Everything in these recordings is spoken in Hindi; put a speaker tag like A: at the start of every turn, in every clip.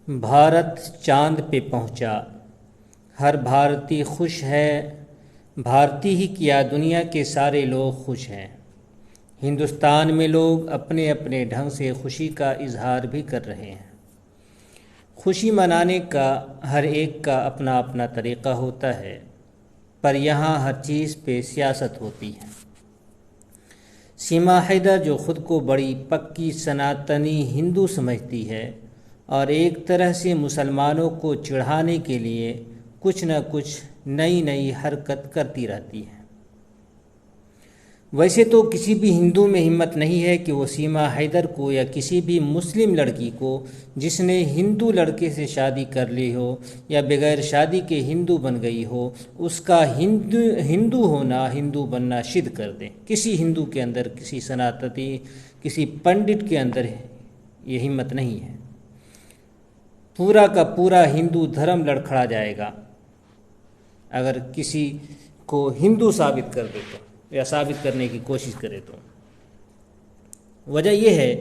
A: भारत चांद पे पहुंचा, हर भारतीय खुश है। भारतीय ही क्या, दुनिया के सारे लोग खुश हैं। हिंदुस्तान में लोग अपने अपने ढंग से खुशी का इजहार भी कर रहे हैं। खुशी मनाने का हर एक का अपना अपना तरीक़ा होता है, पर यहाँ हर चीज़ पे सियासत होती है। सीमा हैदर, जो ख़ुद को बड़ी पक्की सनातनी हिंदू समझती है और एक तरह से मुसलमानों को चिढ़ाने के लिए कुछ न कुछ नई नई हरकत करती रहती है। वैसे तो किसी भी हिंदू में हिम्मत नहीं है कि वो सीमा हैदर को या किसी भी मुस्लिम लड़की को जिसने हिंदू लड़के से शादी कर ली हो या बगैर शादी के हिंदू बन गई हो, उसका हिंदू होना, हिंदू बनना सिद्ध कर दें। किसी हिंदू के अंदर, किसी सनातनी, किसी पंडित के अंदर ये हिम्मत नहीं है। पूरा का पूरा हिंदू धर्म लड़खड़ा जाएगा अगर किसी को हिंदू साबित कर दे तो, या साबित करने की कोशिश करे तो। वजह यह है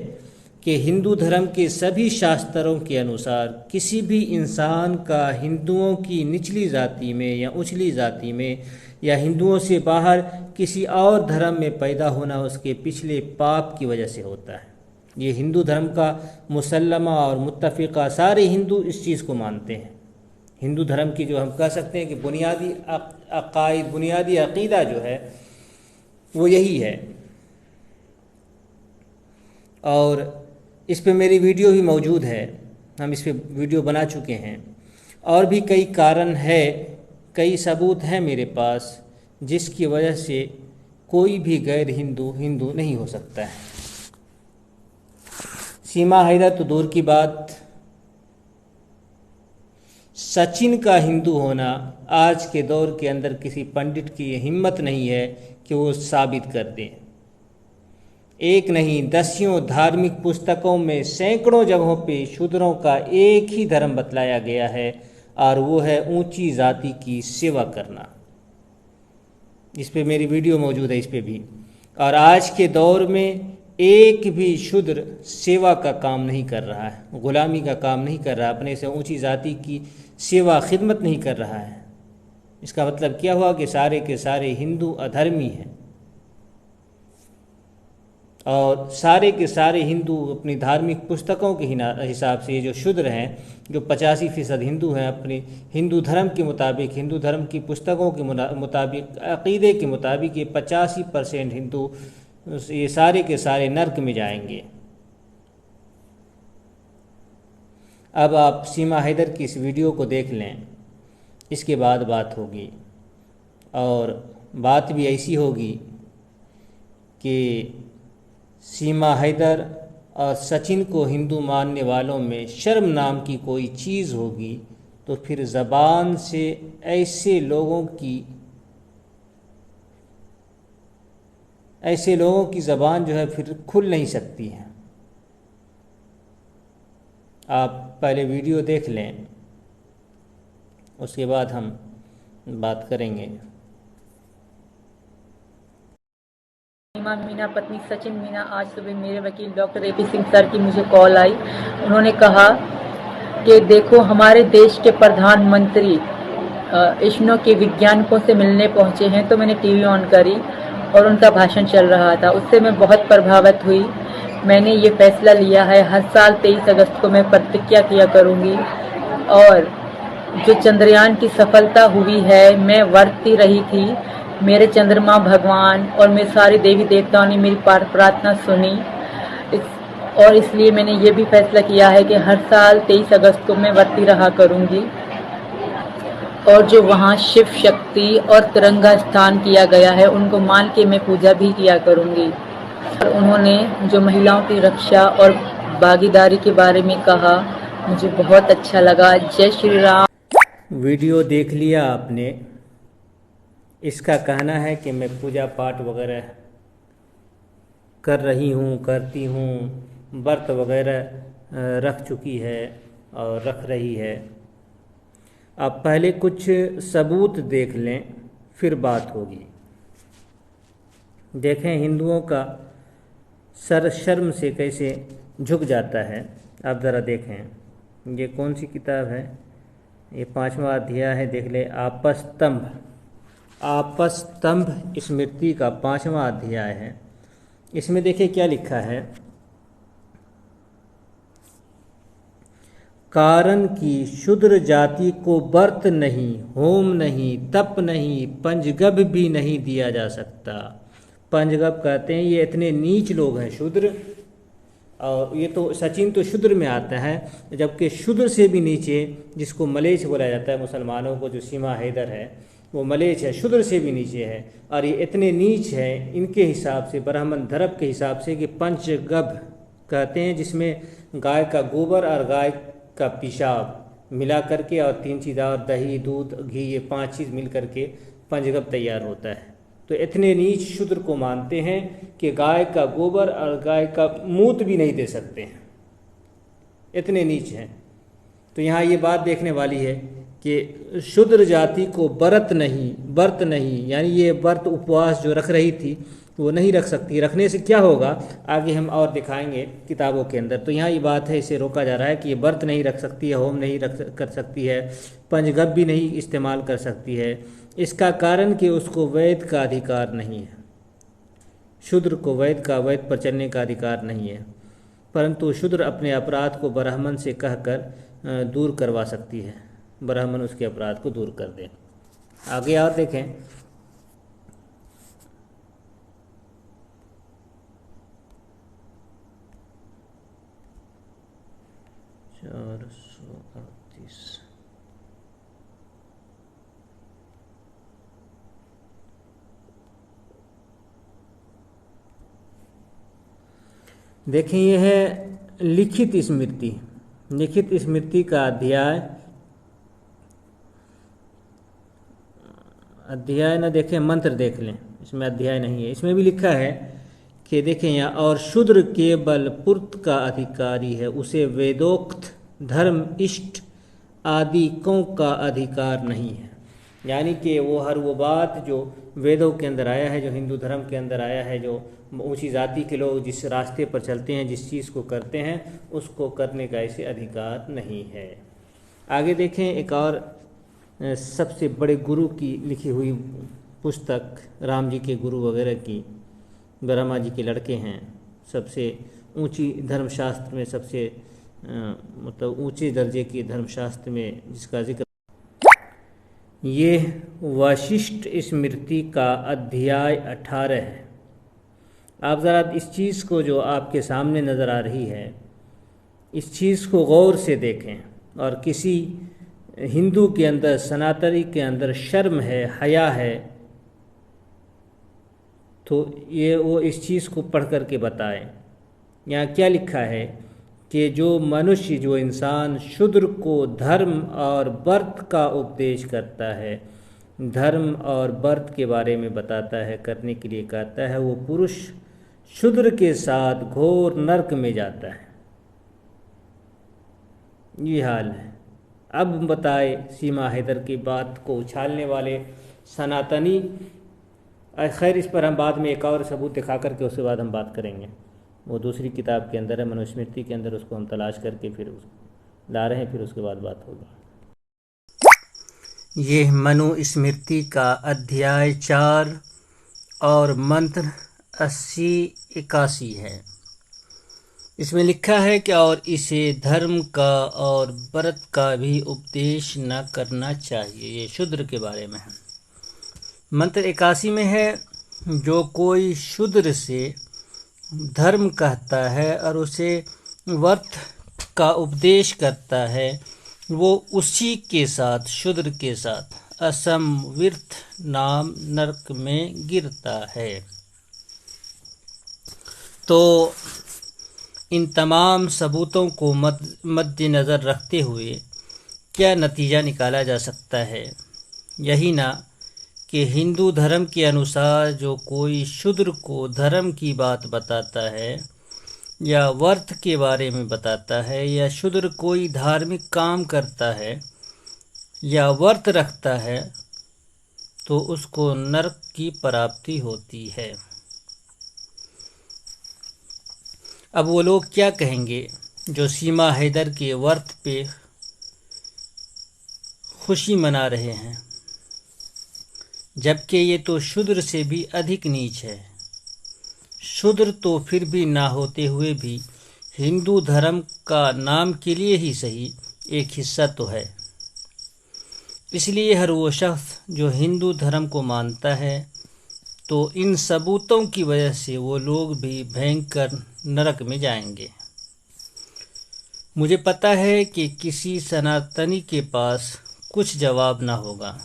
A: कि हिंदू धर्म के सभी शास्त्रों के अनुसार किसी भी इंसान का हिंदुओं की निचली जाति में या उछली जाति में या हिंदुओं से बाहर किसी और धर्म में पैदा होना उसके पिछले पाप की वजह से होता है। ये हिंदू धर्म का मुसल्लमा और मुत्तफ़िक़ा सारे हिंदू इस चीज़ को मानते हैं। हिंदू धर्म की जो हम कह सकते हैं कि बुनियादी अक़ाइद, बुनियादी अक़ीदा जो है वो यही है। और इस पे मेरी वीडियो भी मौजूद है, हम इस पे वीडियो बना चुके हैं। और भी कई कारण है, कई सबूत हैं मेरे पास जिसकी वजह से कोई भी गैर हिंदू हिंदू नहीं हो सकता है। सीमा हैदर तो दूर की बात, सचिन का हिंदू होना आज के दौर के अंदर किसी पंडित की हिम्मत नहीं है कि वो साबित कर दे। एक नहीं, दसियों धार्मिक पुस्तकों में सैकड़ों जगहों पे शूद्रों का एक ही धर्म बतलाया गया है, और वो है ऊंची जाति की सेवा करना। इस पे मेरी वीडियो मौजूद है, इस पे भी। और आज के दौर में एक भी शूद्र सेवा का काम नहीं कर रहा है, गुलामी का काम नहीं कर रहा, अपने से ऊंची जाति की सेवा खिदमत नहीं कर रहा है। इसका मतलब क्या हुआ कि सारे के सारे हिंदू अधर्मी हैं, और सारे के सारे हिंदू अपनी धार्मिक पुस्तकों के हिसाब से, जो शूद्र हैं, जो 85% हिंदू हैं, अपने हिंदू धर्म के मुताबिक, हिंदू धर्म की पुस्तकों के मुताबिक, अक़ीदे के मुताबिक, ये 85% हिंदू, ये सारे के सारे नर्क में जाएंगे। अब आप सीमा हैदर की इस वीडियो को देख लें, इसके बाद बात होगी। और बात भी ऐसी होगी कि सीमा हैदर और सचिन को हिंदू मानने वालों में शर्म नाम की कोई चीज़ होगी, तो फिर ज़बान से ऐसे लोगों की ज़बान जो है फिर खुल नहीं सकती है। आप पहले वीडियो देख लें, उसके बाद हम बात करेंगे।
B: सीमा मीना पत्नी सचिन मीना, आज सुबह मेरे वकील डॉक्टर AP सिंह सर की मुझे कॉल आई। उन्होंने कहा कि देखो, हमारे देश के प्रधानमंत्री इसरो के वैज्ञानिकों से मिलने पहुंचे हैं। तो मैंने टीवी ऑन करी और उनका भाषण चल रहा था, उससे मैं बहुत प्रभावित हुई। मैंने ये फैसला लिया है, हर साल 23 अगस्त को मैं प्रतिज्ञा किया करूँगी, और जो चंद्रयान की सफलता हुई है, मैं वर्तती रही थी। मेरे चंद्रमा भगवान और मेरे सारे देवी देवताओं ने मेरी प्रार्थना सुनी, और इसलिए मैंने ये भी फैसला किया है कि हर साल 23 अगस्त को मैं वर्ती रहा करूँगी। और जो वहाँ शिव शक्ति और तिरंगा स्थान किया गया है, उनको मान के मैं पूजा भी किया करूँगी। और उन्होंने जो महिलाओं की रक्षा और भागीदारी के बारे में कहा, मुझे बहुत अच्छा लगा। जय श्री राम।
A: वीडियो देख लिया आपने। इसका कहना है कि मैं पूजा पाठ वगैरह कर रही हूँ, करती हूँ, व्रत वगैरह रख चुकी है और रख रही है। अब पहले कुछ सबूत देख लें, फिर बात होगी। देखें हिंदुओं का सर शर्म से कैसे झुक जाता है। आप ज़रा देखें। ये कौन सी किताब है? ये 5वां अध्याय है, देख ले, आपस्तंभ। आपस्तंभ स्मृति का 5वां अध्याय है। इसमें देखिए क्या लिखा है। कारण की शूद्र जाति को व्रत नहीं, होम नहीं, तप नहीं, पंचगव्य भी नहीं दिया जा सकता। पंचगव्य कहते हैं ये इतने नीच लोग हैं शूद्र, और ये तो सचिन तो शूद्र में आता है, जबकि शूद्र से भी नीचे जिसको मलेच्छ बोला जाता है, मुसलमानों को जो सीमा हैदर है वो मलेच्छ है, शूद्र से भी नीचे है। और ये इतने नीच है इनके हिसाब से, ब्राह्मण धर्म के हिसाब से, कि पंचगव्य कहते हैं जिसमें गाय का गोबर और गाय का पेशाब मिला करके और 3 चीज़ और, दही, दूध, घी, ये 5 चीज़ मिल करके पंचगव्य तैयार होता है। तो इतने नीच शूद्र को मानते हैं कि गाय का गोबर और गाय का मूत भी नहीं दे सकते हैं, इतने नीच हैं। तो यहाँ ये बात देखने वाली है कि शूद्र जाति को व्रत नहीं, यानी ये व्रत उपवास जो रख रही थी वो नहीं रख सकती। रखने से क्या होगा आगे हम और दिखाएंगे किताबों के अंदर। तो यहाँ ये बात है, इसे रोका जा रहा है कि ये व्रत नहीं रख सकती है, होम नहीं कर सकती है, पंचगव्य भी नहीं इस्तेमाल कर सकती है। इसका कारण कि उसको वैद का अधिकार नहीं है। शूद्र को वैद पर चलने का अधिकार नहीं है, परंतु शूद्र अपने अपराध को ब्राह्मण से कहकर दूर करवा सकती है, ब्राह्मण उसके अपराध को दूर कर दे। आगे और देखें। 438 देखें, यह है लिखित स्मृति। लिखित स्मृति का अध्याय न देखें, मंत्र देख लें, इसमें अध्याय नहीं है। इसमें भी लिखा है कि देखें यहाँ, और शूद्र केवल पुर्त का अधिकारी है, उसे वेदोक्त धर्म इष्ट आदिकों का अधिकार नहीं है। यानी कि वो बात जो वेदों के अंदर आया है, जो हिंदू धर्म के अंदर आया है, जो ऊंची जाति के लोग जिस रास्ते पर चलते हैं, जिस चीज़ को करते हैं, उसको करने का इसे अधिकार नहीं है। आगे देखें, एक और सबसे बड़े गुरु की लिखी हुई पुस्तक, राम जी के गुरु वगैरह की, ब्रह्मा जी के लड़के हैं, सबसे ऊंची धर्मशास्त्र में, सबसे मतलब ऊंचे दर्जे की धर्मशास्त्र में जिसका जिक्र, ये वशिष्ठ स्मृति का अध्याय 18 है। आप ज़रा इस चीज़ को जो आपके सामने नज़र आ रही है, इस चीज़ को गौर से देखें। और किसी हिंदू के अंदर, सनातनी के अंदर शर्म है, हया है, तो ये वो इस चीज़ को पढ़ कर के बताएं। यहाँ क्या लिखा है कि जो मनुष्य, जो इंसान शूद्र को धर्म और व्रत का उपदेश करता है, धर्म और व्रत के बारे में बताता है, करने के लिए कहता है, वो पुरुष शूद्र के साथ घोर नरक में जाता है। ये हाल है। अब बताए सीमा हैदर की बात को उछालने वाले सनातनी। खैर, इस पर हम बाद में एक और सबूत दिखा करके उसके बाद हम बात करेंगे। वो दूसरी किताब के अंदर है, मनुस्मृति के अंदर, उसको हम तलाश करके फिर ला रहे हैं, फिर उसके बाद बात होगी। ये मनुस्मृति का अध्याय 4 और मंत्र 80-81 है। इसमें लिखा है कि और इसे धर्म का और व्रत का भी उपदेश न करना चाहिए। ये शूद्र के बारे में है। मंत्र 81 में है, जो कोई शूद्र से धर्म कहता है और उसे व्रत का उपदेश करता है, वो उसी के साथ, शूद्र के साथ असमविर्थ नाम नरक में गिरता है। तो इन तमाम सबूतों को मद्देनज़र रखते हुए क्या नतीजा निकाला जा सकता है? यही ना कि हिंदू धर्म के अनुसार जो कोई शूद्र को धर्म की बात बताता है या व्रत के बारे में बताता है, या शूद्र कोई धार्मिक काम करता है या व्रत रखता है, तो उसको नरक की प्राप्ति होती है। अब वो लोग क्या कहेंगे जो सीमा हैदर के व्रत पे खुशी मना रहे हैं, जबकि ये तो शूद्र से भी अधिक नीच है। शूद्र तो फिर भी ना होते हुए भी हिंदू धर्म का नाम के लिए ही सही एक हिस्सा तो है। इसलिए हर वो शख्स जो हिंदू धर्म को मानता है, तो इन सबूतों की वजह से वो लोग भी भयंकर नरक में जाएंगे। मुझे पता है कि किसी सनातनी के पास कुछ जवाब ना होगा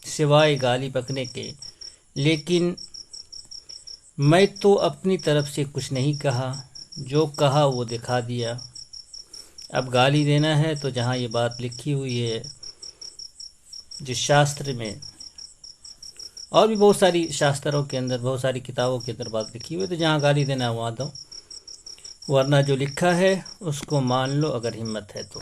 A: सिवाय गाली बकने के, लेकिन मैं तो अपनी तरफ से कुछ नहीं कहा, जो कहा वो दिखा दिया। अब गाली देना है तो जहाँ ये बात लिखी हुई है जिस शास्त्र में, और भी बहुत सारी शास्त्रों के अंदर, बहुत सारी किताबों के अंदर बात लिखी हुई है, तो जहाँ गाली देना है वहाँ दो, वरना जो लिखा है उसको मान लो अगर हिम्मत है तो।